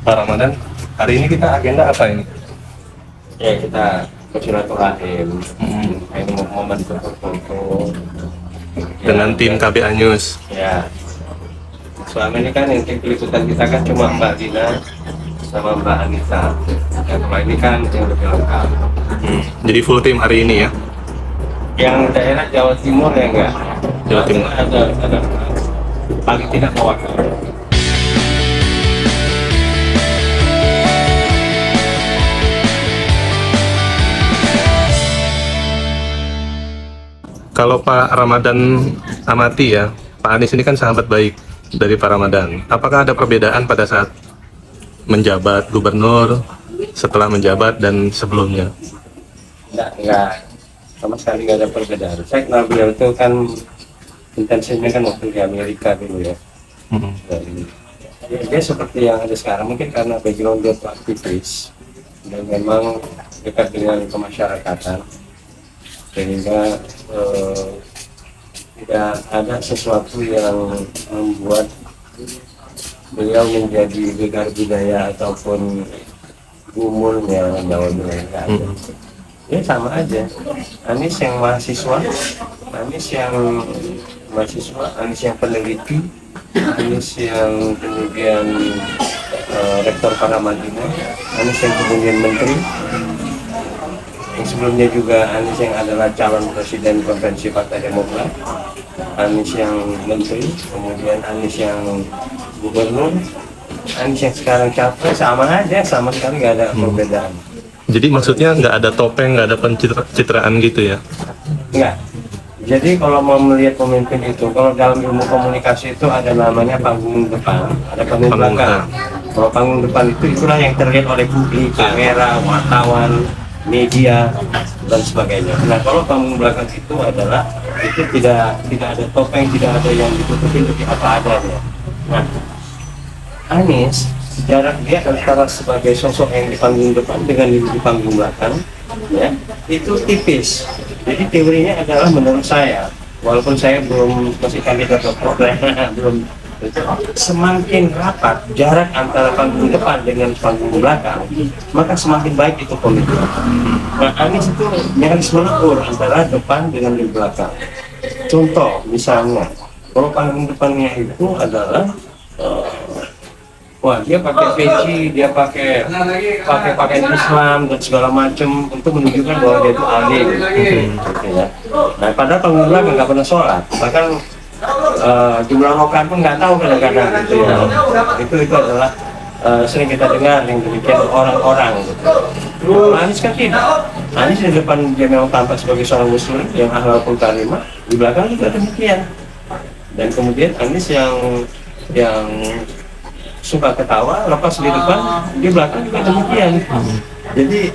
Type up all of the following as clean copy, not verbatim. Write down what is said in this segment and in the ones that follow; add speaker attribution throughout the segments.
Speaker 1: Pak Ramadan, hari ini kita agenda apa ini?
Speaker 2: Ya kita bersilaturahim,
Speaker 1: Hmm,
Speaker 2: ini momen tertentu
Speaker 1: dengan tim KBA News.
Speaker 2: ya. Selama ini kan yang tim peliputan kita kan cuma Mbak Dina sama Mbak Anita. Ya, kalau ini kan yang lebih lengkap.
Speaker 1: Jadi full tim hari ini ya.
Speaker 2: Yang daerah Jawa Timur ya enggak?
Speaker 1: Jawa Timur.
Speaker 2: Ada paling tidak mewakili.
Speaker 1: Kalau Pak Ramadan amati ya, Pak Anies ini kan sahabat baik dari Pak Ramadan. Apakah ada perbedaan pada saat menjabat gubernur, setelah menjabat dan sebelumnya?
Speaker 2: Enggak. Sama sekali nggak ada perbedaan. Saya kenal beliau itu kan intensifnya kan waktu di Amerika dulu ya.
Speaker 1: Hmm.
Speaker 2: Dan dia seperti yang ada sekarang mungkin karena background dia tuh aktivis dan memang dekat dengan kemasyarakatan sehingga tidak ada sesuatu yang membuat beliau menjadi gegar budaya ataupun gumulnya Jawa Timur. Ya sama aja. Anies yang mahasiswa, Anies yang peneliti, Anies yang kemudian rektor Paramadina, Anies yang kemudian menteri, yang sebelumnya juga Anies yang adalah calon presiden konvensi Partai Demokrat, Anies yang menteri, kemudian Anies yang gubernur, Anies yang sekarang capres, sama aja, sama sekali nggak ada perbedaan.
Speaker 1: Jadi maksudnya nggak ada topeng, nggak ada pencitraan gitu ya?
Speaker 2: Enggak. Jadi kalau mau melihat pemimpin itu, kalau dalam ilmu komunikasi itu ada namanya panggung depan, ada panggung belakang. Kalau panggung depan itulah yang terlihat oleh publik, kamera, wartawan, media dan sebagainya. Nah kalau panggung belakang itu adalah itu tidak ada topeng, tidak ada yang ditutupin lebih apa adanya. Nah Anies jarak dia antara sebagai sosok yang di panggung depan dengan di panggung belakang ya itu tipis. Jadi teorinya adalah menurut saya, walaupun saya masih kandidat doktor belum itu, semakin rapat jarak antara panggung depan dengan panggung belakang maka semakin baik itu pemimpin. Nah Anies itu nyaris melebur antara depan dengan di belakang. Contoh misalnya kalau panggung depannya itu adalah wah dia pakai peci, dia pakai pakaian Islam dan segala macam untuk menunjukkan bahwa dia itu alim, gitu ya. Nah padahal panggung belakang nggak pernah sholat, bahkan jumlah rokaat pun nggak tahu kadang-kadang gitu ya. Itu adalah sering kita dengar yang demikian orang-orang. Gitu. Anies kan tidak. Anies di depan dia memang tampak sebagai seorang muslim yang akhlakul karimah, di belakang juga demikian. Dan kemudian Anies yang suka ketawa, lepas di depan, di belakang juga demikian. Jadi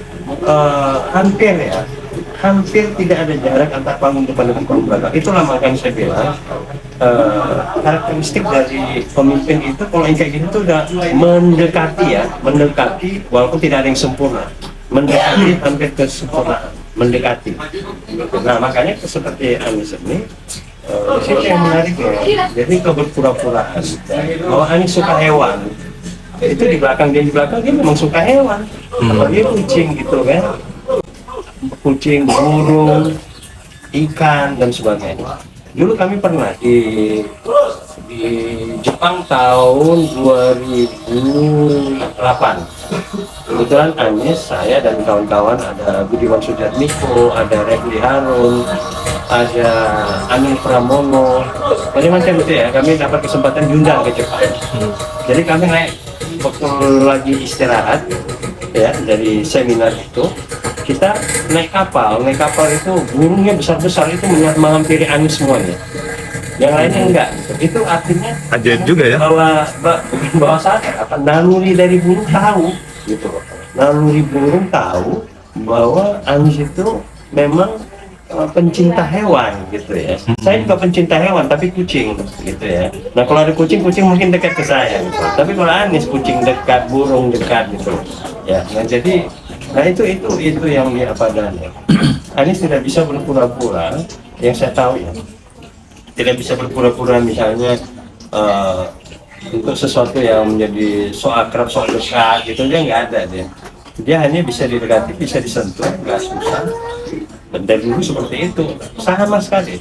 Speaker 2: hampir tidak ada jarak antara panggung depan dan panggung belakang. Itulah makanya saya bilang karakteristik dari pemimpin itu kalau yang kayak gitu tuh udah mendekati walaupun tidak ada yang sempurna, mendekati hampir kesempurnaan, mendekati. Nah makanya seperti Anies ini. Siapa yang menarik ya? Jadi keberpura-puraan bahwa Anies suka hewan itu di belakang dia memang suka hewan. Dia kucing gitu kan, kucing, burung, ikan dan sebagainya. Dulu kami pernah di Jepang tahun 2008. Kebetulan Anies, saya dan kawan-kawan ada Budiman Sujatmiko, ada Refli Harun, ada Anil Pramono, macam-macam itu ya. Kami dapat kesempatan diundang ke Jepang. Jadi kami naik waktu lagi istirahat ya dari seminar itu, kita naik kapal itu burungnya besar-besar itu menghampiri Anies semuanya. Yang lainnya enggak. Itu artinya
Speaker 1: Ajaib juga ya.
Speaker 2: bahwa sadar apa naluri dari burung tahu gitu. Naluri burung tahu bahwa Anies itu memang pencinta hewan gitu ya. Saya juga pencinta hewan tapi kucing gitu ya. Nah kalau ada kucing mungkin dekat ke saya gitu. Tapi kalau Anies kucing dekat, burung dekat gitu ya. Nah jadi itu yang dia apa adanya. Anies tidak bisa berpura-pura, yang saya tahu ya, tidak bisa berpura-pura misalnya untuk sesuatu yang menjadi so akrab, so dekat gitu, dia nggak ada dia. Dia hanya bisa didekati, bisa disentuh, nggak susah. Dan dari dulu seperti itu, sama sekali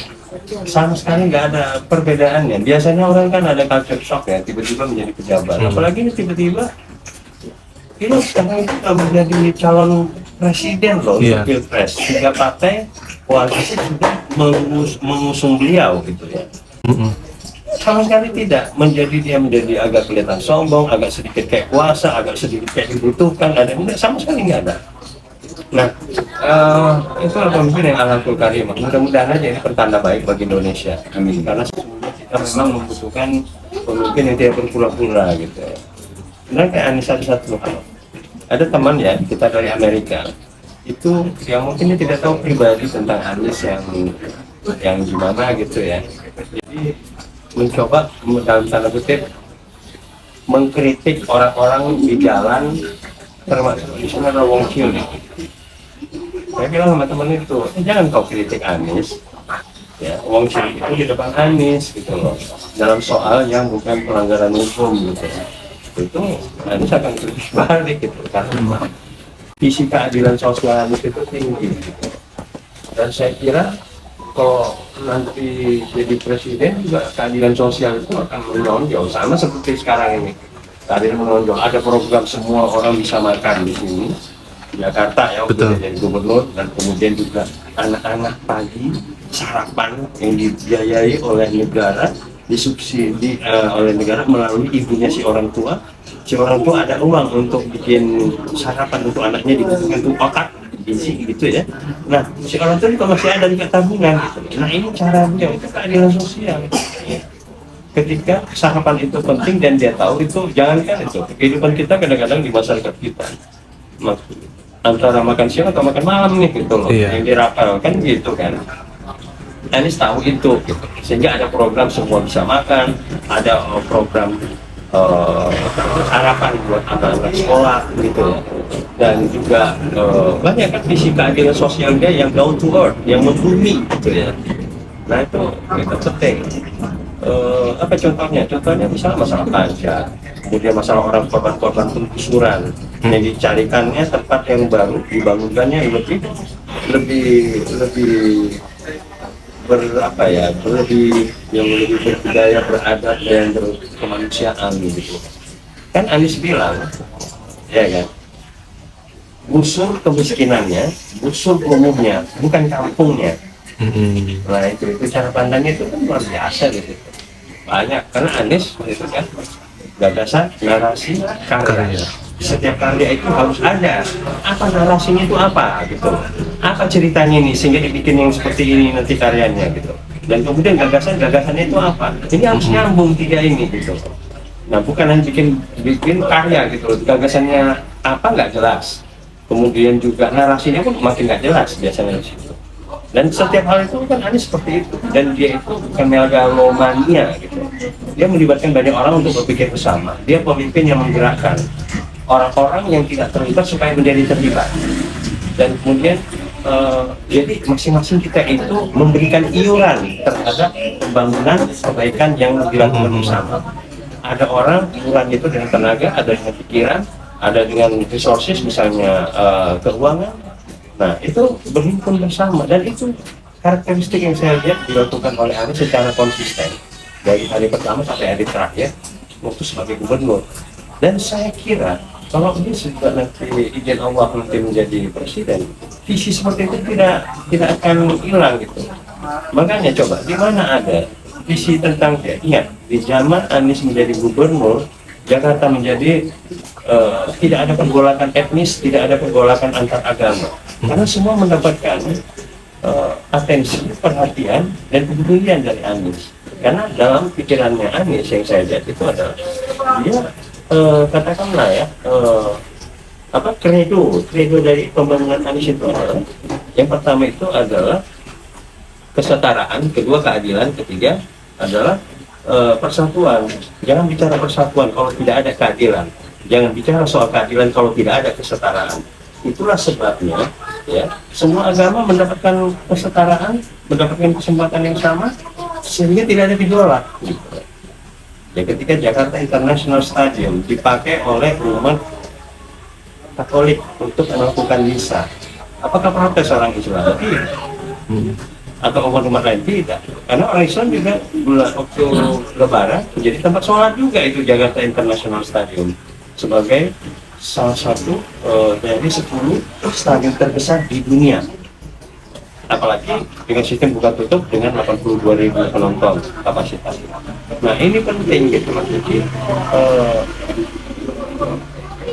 Speaker 2: nggak ada perbedaannya. Biasanya orang kan ada culture shock ya, tiba-tiba menjadi pejabat. Apalagi ini tiba-tiba ini sekarang itu udah menjadi calon presiden loh,
Speaker 1: Iya.
Speaker 2: pilpres. 3 partai koalisi sudah mengusung beliau gitu ya. Sama sekali tidak dia menjadi agak kelihatan sombong, agak sedikit kayak kuasa, agak sedikit kayak dibutuhkan, ada enggak, sama sekali nggak ada. Nah, itu pemimpin yang alaqul karimah. Mudah-mudahan aja ini pertanda baik bagi Indonesia. Amin. Karena sesungguhnya kita memang membutuhkan pemimpin yang tidak berpura-pura gitu ya. Benar kayak Anies satu-satu. Ada teman ya kita dari Amerika itu yang mungkin dia tidak tahu pribadi tentang Anies yang gimana gitu ya. Jadi mencoba dalam tanda kutip mengkritik orang-orang di jalan, termasuk di sana ada Wong Kil. Saya bilang sama teman itu, jangan kau kritik Anies, ya Wong Kil itu di depan Anies gitu loh, dalam soal yang bukan pelanggaran hukum gitu. Itu Anies akan kritik balik gitu, karena visi keadilan sosial Anies itu tinggi gitu. Dan saya kira kalau nanti jadi presiden juga keadilan sosial itu akan menonjol, sama seperti sekarang ini. Keadilan menonjol, ada program semua orang bisa makan di sini di Jakarta ya, untuk jadi gubernur, dan kemudian juga anak-anak pagi sarapan yang dibiayai oleh negara, disubsidi oleh negara melalui ibunya si orang tua ada uang untuk bikin sarapan untuk anaknya, dibutuhkan untuk otak gizi gitu ya. Nah si orang tua juga masih ada juga tabungan gitu. Nah ini cara dia itu keadilan sosial. Ketika sarapan itu penting dan dia tahu itu, jangankan itu kehidupan kita kadang-kadang di masyarakat kita antara makan siang atau makan malam nih gitu loh, yang dirapelkan gitu kan. Anies tahu itu gitu. Sehingga ada program semua bisa makan, ada program harapan buat anak-anak sekolah gitu ya. Dan juga banyak kan visi keadilan sosial dia yang down to earth, yang membumi gitu ya. Nah itu penting. Apa contohnya? Contohnya misalnya masalah pajak, kemudian masalah orang korban-korban penggusuran, yang dicarikannya tempat yang baru, dibangunkannya yang lebih lebih berbudaya, beradab, dan berkemanusiaan gitu. Kan Anies bilang, ya kan, busur kemiskinannya, busur umumnya, bukan kampungnya. Nah itu cara pandangnya itu kan luar biasa gitu. Banyak, karena Anies itu kan gagasan, narasi, karya. Setiap karya itu harus ada apa narasinya, itu apa gitu, apa ceritanya ini sehingga dibikin yang seperti ini nanti karyanya gitu. Dan kemudian gagasannya itu apa, ini harus nyambung tiga ini gitu. Nah bukan hanya bikin karya gitu, gagasannya apa nggak jelas, kemudian juga narasinya pun makin nggak jelas biasanya di situ. Dan setiap hal itu kan Anies seperti itu, dan dia itu bukan megalomania gitu. Dia melibatkan banyak orang untuk berpikir bersama. Dia pemimpin yang menggerakkan orang-orang yang tidak terlibat supaya menjadi terlibat. Dan kemudian jadi masing-masing kita itu memberikan iuran terhadap pembangunan kebaikan yang dilakukan bersama. Ada orang iuran itu dengan tenaga, ada dengan pikiran, ada dengan resources misalnya keuangan. Nah itu berhimpun bersama, dan itu karakteristik yang saya lihat dilakukan oleh Anies secara konsisten dari hari pertama sampai hari terakhir waktu sebagai gubernur. Dan saya kira kalau dia sudah nanti izin Allah nanti menjadi presiden, visi seperti itu tidak akan hilang gitu. Makanya coba di mana ada visi tentang dia? Ingat, di zaman Anies menjadi gubernur, Jakarta menjadi tidak ada pergolakan etnis, tidak ada pergolakan antar agama, karena semua mendapatkan atensi, perhatian, dan kepedulian dari Anies. Karena dalam pikirannya Anies yang saya lihat itu adalah dia katakanlah ya kredo dari pembangunan Anies itu adalah, yang pertama itu adalah kesetaraan, kedua keadilan, ketiga adalah persatuan. Jangan bicara persatuan kalau tidak ada keadilan. Jangan bicara soal keadilan kalau tidak ada kesetaraan. Itulah sebabnya ya semua agama mendapatkan kesetaraan, mendapatkan kesempatan yang sama, sehingga tidak ada gejolak. Ya ketika Jakarta International Stadium dipakai oleh umat Katolik untuk melakukan misa, apakah protes orang Islam? Tidak. Atau umat-umat lain? Tidak. Karena orang Islam juga bulan waktu Lebaran menjadi tempat sholat juga itu Jakarta International Stadium sebagai salah satu dari 10 stadion terbesar di dunia. Apalagi dengan sistem buka tutup dengan 82.000 penonton kapasitas. Nah ini penting gitu Mas Yuki.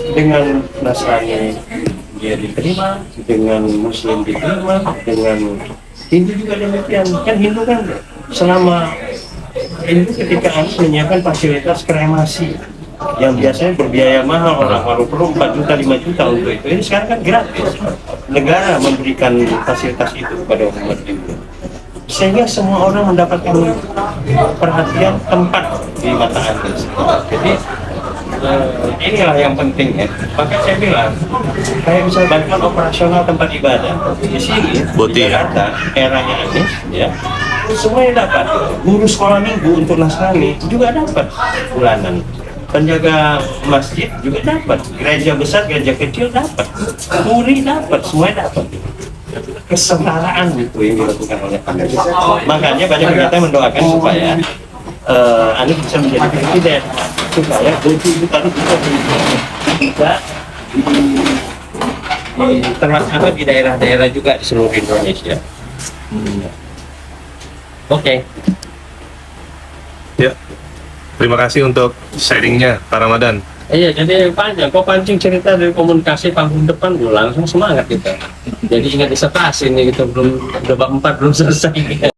Speaker 2: Dengan Nasrani dia diterima, dengan Muslim diterima, dengan Hindu juga demikian. Kan Hindu kan selama Hindu ketika harus menyiapkan fasilitas kremasi yang biasanya berbiaya mahal, orang perlu 4 juta 5 juta untuk itu. Ini sekarang kan gratis. Negara memberikan fasilitas itu kepada umat Hindu, sehingga semua orang mendapatkan perhatian tempat di mata Anda. Jadi inilah yang penting ya. Maka saya bilang kayak misalnya bantuan operasional tempat ibadah di sini di Jakarta eranya Anies ya, semuanya dapat. Guru sekolah minggu untuk Nasrani juga dapat bulanan. Penjaga masjid juga dapat, gereja besar, gereja kecil dapat, muri dapat, semuanya dapat. Kesetaraan itu yang dilakukan oleh Anies. Makanya banyak kita mendoakan supaya Anies bisa menjadi presiden, supaya goji itu tadi bisa terlaksana di daerah-daerah juga di seluruh Indonesia. Oke.
Speaker 1: Ya, terima kasih untuk sharingnya Pak Ramadan.
Speaker 2: Iya, jadi panjang. Kok pancing cerita dari komunikasi panggung depan, gue langsung semangat kita. Jadi ingat disertasi nih, kita belum udah bab 4 belum selesai.